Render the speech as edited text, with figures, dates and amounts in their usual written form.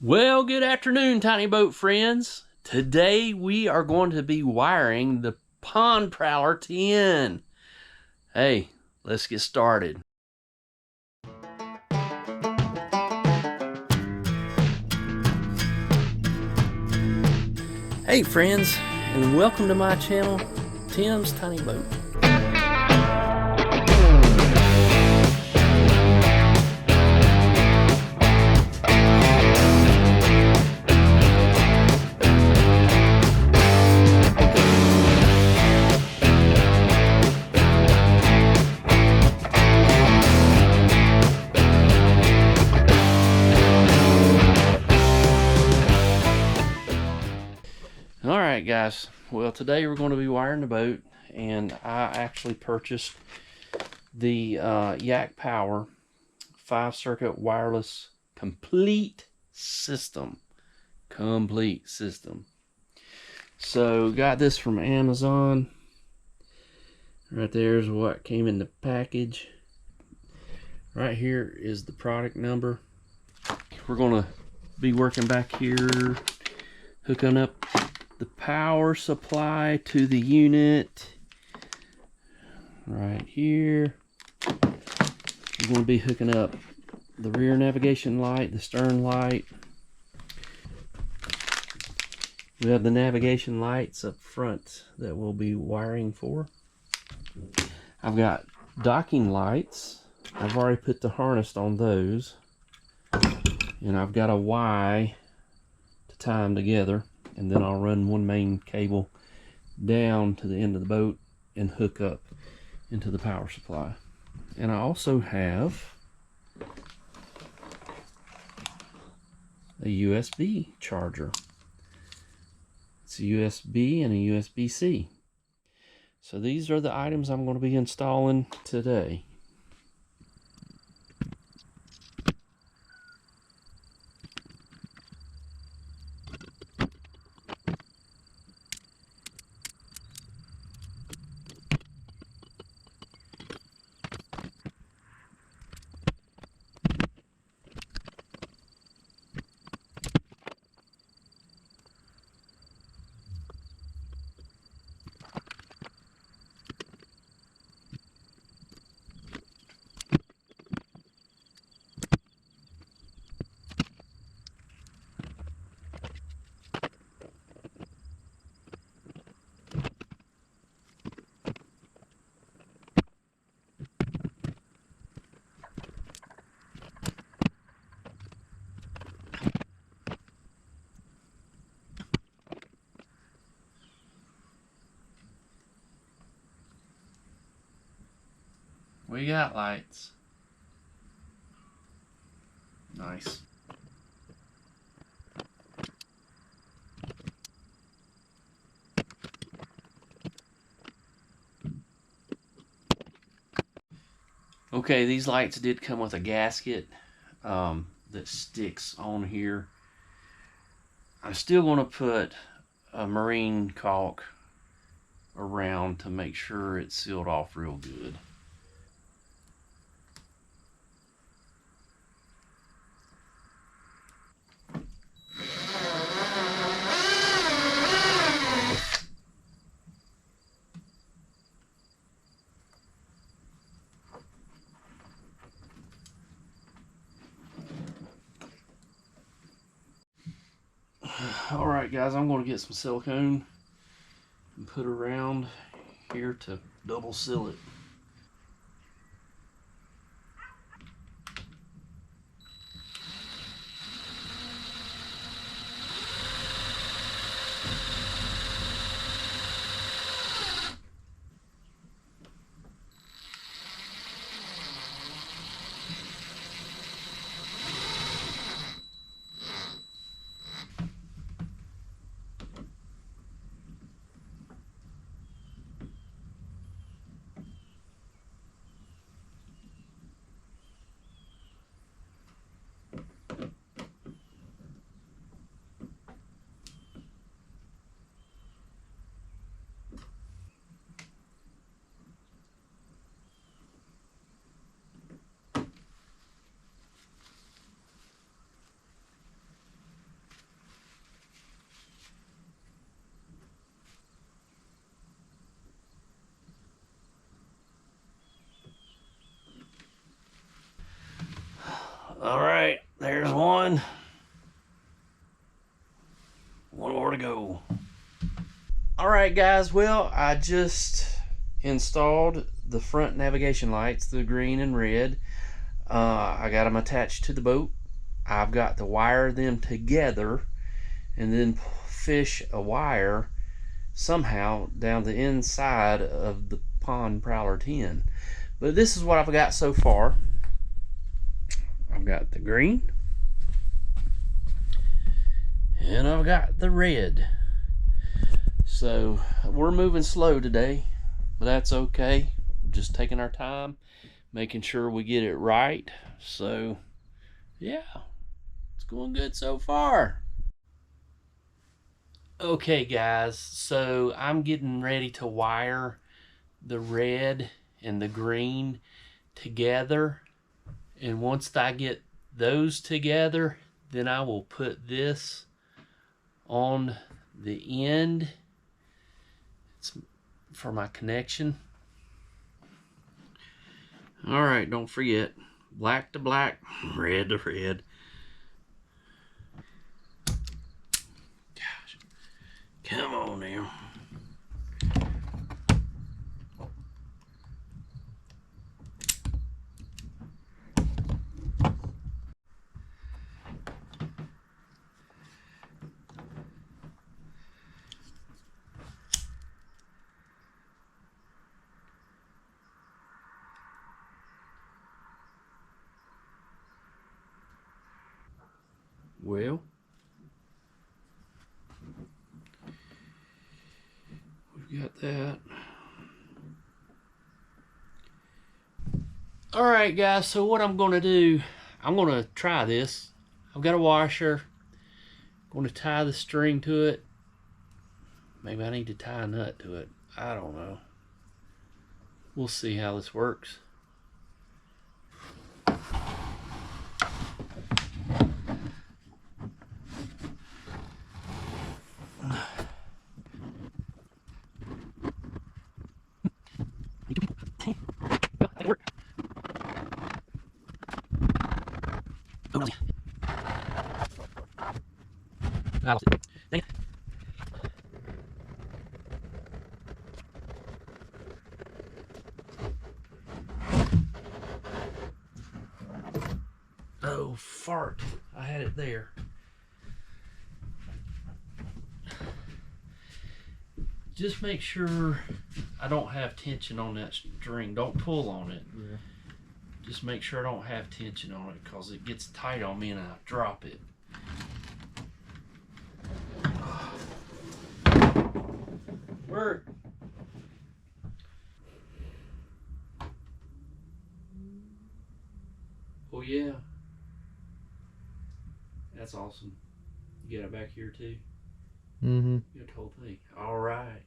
Well, good afternoon, tiny boat friends. Today we are going to be wiring the Pond Prowler 10. Hey, let's get started. Hey friends, and welcome to my channel, Tim's Tiny Boat. Alright guys, well today we're going to be wiring the boat, and I actually purchased the Yak Power 5-circuit wireless complete system. So got this from Amazon. Right there's what came in the package. Right here is the product number. We're going to be working back here, hooking up the power supply to the unit right here. We're going to be hooking up the rear navigation light, the stern light. We have the navigation lights up front that we'll be wiring for. I've got docking lights. I've already put the harness on those, and I've got a Y to tie them together, and then I'll run one main cable down to the end of the boat and hook up into the power supply. And I also have a USB charger. It's a USB and a USB-C. So these are the items I'm going to be installing today. We got lights. Nice. Okay, these lights did come with a gasket that sticks on here. I'm still going to put a marine caulk around to make sure it's sealed off real good. Alright guys, I'm going to get some silicone and put around here to double seal it. go. All right, guys. Well, I just installed the front navigation lights, the green and red. I got them attached to the boat. I've got to wire them together and then fish a wire somehow down the inside of the Pond Prowler 10. But this is what I've got so far. I've got the green and I've got the red. So we're moving slow today, but that's okay. We're just taking our time, making sure we get it right. So yeah, it's going good so far. Okay guys, so I'm getting ready to wire the red and the green together, and once I get those together, then I will put this on the end. It's for my connection. All right, don't forget, black to black, red to red. Gosh, come on now. Well, we've got that. All right, guys, so what I'm going to do, I'm going to try this. I've got a washer. I'm going to tie the string to it. Maybe I need to tie a nut to it. I don't know. We'll see how this works. I lost it. Dang it. Oh, fart. I had it there. Just make sure I don't have tension on that string. Don't pull on it. Yeah. Just make sure I don't have tension on it, because it gets tight on me and I drop it. Work. Oh yeah. That's awesome. You got it back here too? Mm-hmm. You got the whole thing. All right.